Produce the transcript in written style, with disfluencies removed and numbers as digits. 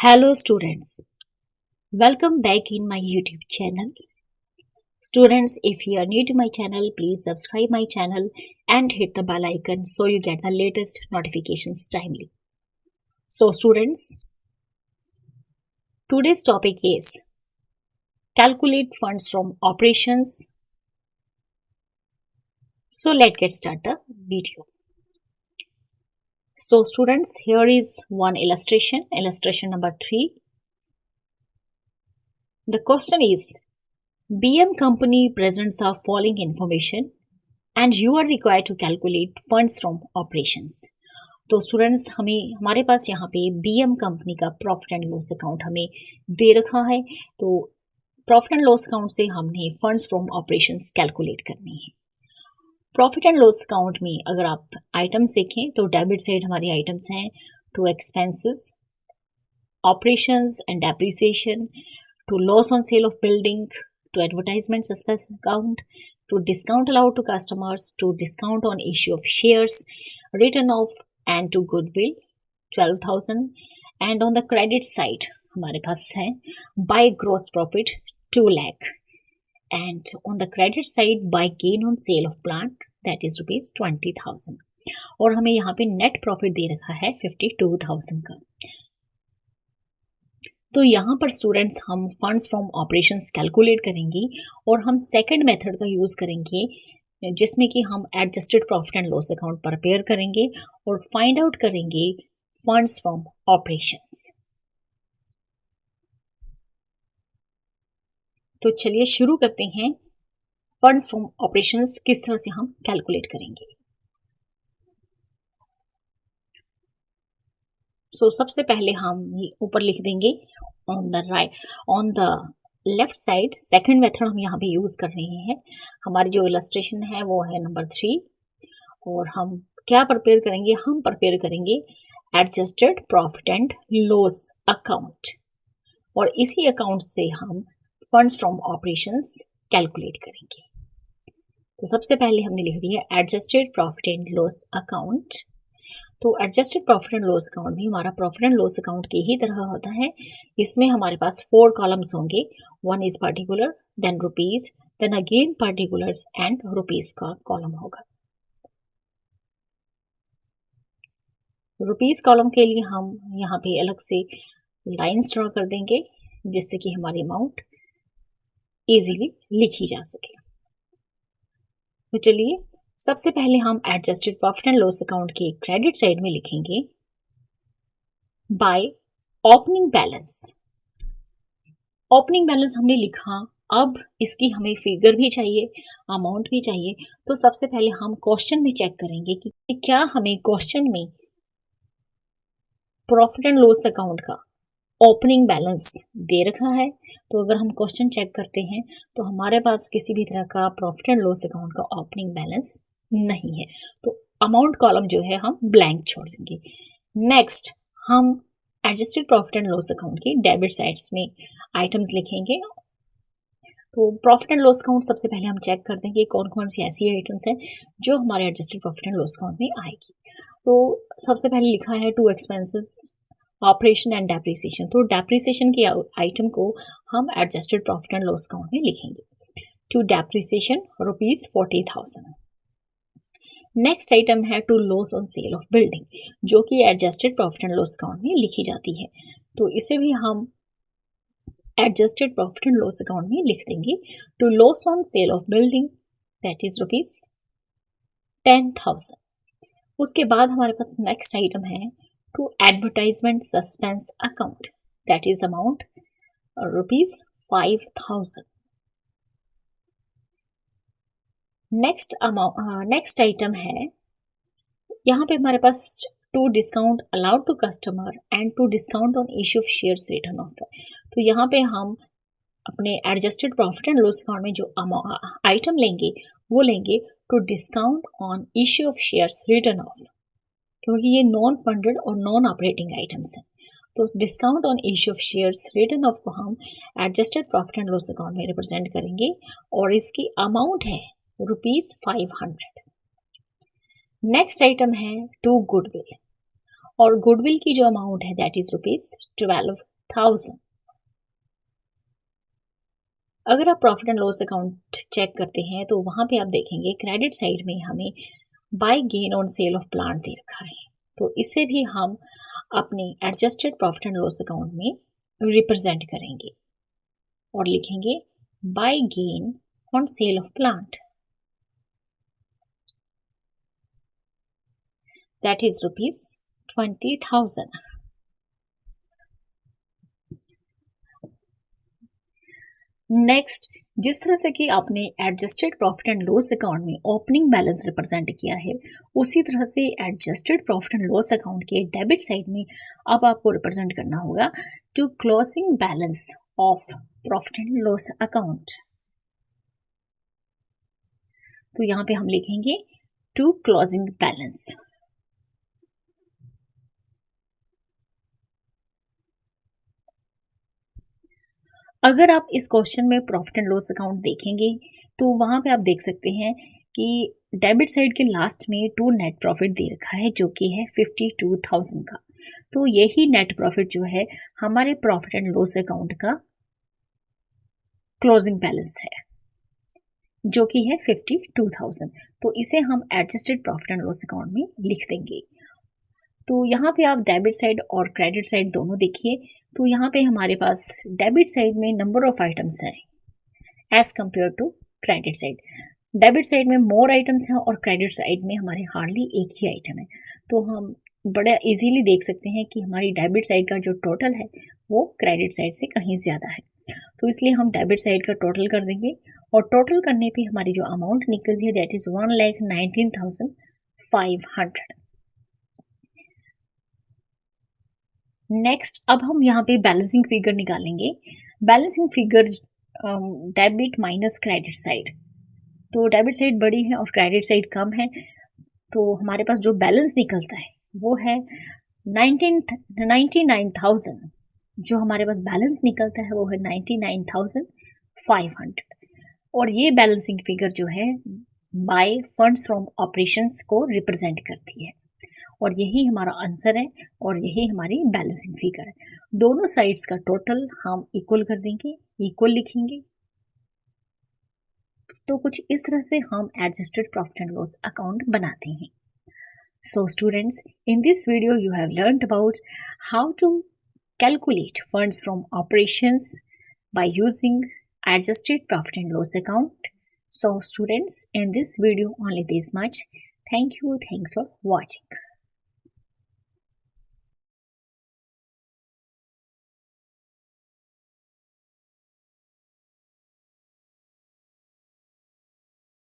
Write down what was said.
Hello students, welcome back in my YouTube channel. Students, if you are new to my channel, please subscribe my channel and hit the bell icon so you get the latest notifications timely. So students, today's topic is calculate funds from operations. So let's get start the video. So students, here is one illustration number 3. The question is, BM company presents the following information and you are required to calculate funds from operations. तो students हमारे पास यहाँ पे BM company का profit and loss account हमें दे रखा है। तो profit and loss account से हमने फंड्स फ्रॉम ऑपरेशंस कैलकुलेट करनी है। प्रॉफिट एंड लॉस अकाउंट में अगर आप आइटम्स देखें तो डेबिट साइड हमारी आइटम्स हैं to expenses, operations and depreciation, to loss on sale of building, to advertisement suspense account, to discount allowed to customers, to discount on issue of shares, written off and to goodwill 12,000 and on the credit side हमारे पास है by gross profit 2 lakh and on the credit side by gain on sale of plant that is rupees 20,000 और हमें यहाँ पे net profit दे रखा है 52,000 का। तो यहाँ पर स्टूडेंट्स हम फंड्स फ्रॉम ऑपरेशंस कैलकुलेट करेंगे और हम सेकंड मेथड का यूज़ करेंगे जिसमें कि हम adjusted profit and loss account prepare करेंगे और फाइंड आउट करेंगे फंड्स फ्रॉम ऑपरेशंस। तो चलिए शुरू करते हैं, फंड्स फ्रॉम ऑपरेशंस किस तरह से हम कैलकुलेट करेंगे। सो सबसे पहले हम ऊपर लिख देंगे on the left side second method हम यहाँ पे यूज कर रहे हैं। हमारी जो इलस्ट्रेशन है वो है नंबर 3 और हम क्या प्रिपेयर करेंगे, हम प्रिपेयर करेंगे adjusted profit and loss account और इसी अकाउंट से हम फंड्स फ्रॉम ऑपरेशंस कैलकुलेट करेंगे। तो सबसे पहले हमने लिख दिया adjusted profit and loss account. तो adjusted profit and loss account भी हमारा प्रॉफिट एंड लॉस अकाउंट के ही तरह होता है। इसमें हमारे पास 4 कॉलम्स होंगे, 1 is particular, then rupees, then again particulars and rupees का कॉलम होगा। रुपीज कॉलम के लिए हम यहाँ पे अलग से लाइंस ड्रॉ कर देंगे जिससे कि हमारी अमाउंट इजीली लिखी जा सके। तो चलिए सबसे पहले हम adjusted profit and loss account के क्रेडिट साइड में लिखेंगे by opening balance. Opening balance हमने लिखा, अब इसकी हमें फिगर भी चाहिए, अमाउंट भी चाहिए। तो सबसे पहले हम क्वेश्चन में चेक करेंगे कि क्या हमें क्वेश्चन में प्रॉफिट एंड लॉस अकाउंट का ओपनिंग बैलेंस दे रखा है। तो अगर हम क्वेश्चन चेक करते हैं तो हमारे पास किसी भी तरह का प्रॉफिट एंड लॉस अकाउंट का ओपनिंग बैलेंस नहीं है, तो अमाउंट कॉलम जो है हम ब्लैंक छोड़ देंगे। नेक्स्ट हम adjusted profit and loss account की डेबिट साइड्स में आइटम्स लिखेंगे। तो प्रॉफिट एंड लॉस अकाउंट सबसे पहले हम चेक कर देंगे कौन कौन सी ऐसी आइटम्स हैं जो हमारे adjusted profit and loss account में आएगी। तो सबसे पहले लिखा है to expenses, operation and depreciation. तो डेप्रिसिएशन की आइटम को हम adjusted profit and loss account में लिखेंगे। To depreciation rupees 40,000। Next item है to loss on sale of building जो कि adjusted profit and loss account में लिखी जाती है। तो इसे भी हम adjusted profit and loss account में लिख देंगे। To loss on sale of building that is rupees 10,000। उसके बाद हमारे पास नेक्स्ट आइटम है to advertisement suspense account that is amount rupees 5,000। Next item है यहाँ पे हमारे पास to discount allowed to customer and to discount on issue of shares written off है। तो यहाँ पे हम अपने adjusted profit and loss account में जो आइटम लेंगे वो लेंगे to discount on issue of shares written of, क्योंकि ये नॉन फंडेड और नॉन ऑपरेटिंग आइटम्स हैं। तो discount on issue of shares written of को हम adjusted profit and loss account में रिप्रेजेंट करेंगे और इसकी अमाउंट है रुपीज 500। नेक्स्ट आइटम है टू गुडविल और गुडविल की जो अमाउंट है दैट इज रुपीज 12 20,000। अगर आप profit and loss account check करते हैं तो वहां पे आप देखेंगे क्रेडिट साइड में हमें by gain on sale of plant दे रखा है, तो इसे भी हम अपने adjusted profit and loss account में रिप्रेजेंट करेंगे और लिखेंगे by gain on sale of plant, that is ₹20,000। Next, जिस तरह से कि आपने adjusted profit and loss account में ओपनिंग बैलेंस रिप्रेजेंट किया है, उसी तरह से adjusted profit and loss account के डेबिट साइड में अब आपको रिप्रेजेंट करना होगा to closing balance of profit and loss account. तो यहां पे हम लिखेंगे टू क्लोजिंग बैलेंस। अगर आप इस क्वेश्चन में प्रॉफिट एंड लॉस अकाउंट देखेंगे तो वहां पे आप देख सकते हैं कि डेबिट साइड के लास्ट में टू नेट प्रॉफिट दे रखा है जो कि है 52,000 का। तो यही नेट प्रॉफिट जो है हमारे प्रॉफिट एंड लॉस अकाउंट का क्लोजिंग बैलेंस है जो कि है 52,000। तो इसे हम adjusted profit and loss account में लिख देंगे। तो यहाँ पे आप डेबिट साइड और क्रेडिट साइड दोनों देखिए, तो यहाँ पे हमारे पास डेबिट साइड में नंबर ऑफ आइटम्स है as compare to credit side. Debit side में मोर आइटम्स हैं और क्रेडिट साइड में हमारे हार्डली एक ही आइटम है। तो हम बड़ा इजीली देख सकते हैं कि हमारी डेबिट साइड का जो टोटल है वो क्रेडिट साइड से कहीं ज़्यादा है। तो इसलिए हम डेबिट साइड का टोटल कर देंगे और टोटल करने पे हमारी जो अमाउंट निकलती है दैट इज़ 1,19,500। नेक्स्ट, अब हम यहाँ पे बैलेंसिंग फिगर निकालेंगे। Balancing figure debit minus credit side. तो डेबिट साइड बड़ी है और क्रेडिट साइड कम है, तो हमारे पास जो बैलेंस निकलता है वो है 99,000। जो हमारे पास बैलेंस निकलता है वो है 99,500। और ये बैलेंसिंग फिगर जो है बाय फंड्स फ्रॉम ऑपरेशंस को रिप्रेजेंट करती है और यही हमारा आंसर है और यही हमारी बैलेंसिंग फिगर है। दोनों साइड्स का टोटल हम इक्वल कर देंगे, इक्वल लिखेंगे। तो कुछ इस तरह से हम adjusted profit and loss account बनाते हैं। So students, in this video you have learned about how to calculate funds from operations by using adjusted profit and loss account. So students, in this video only this much. Thank you. Thanks for watching.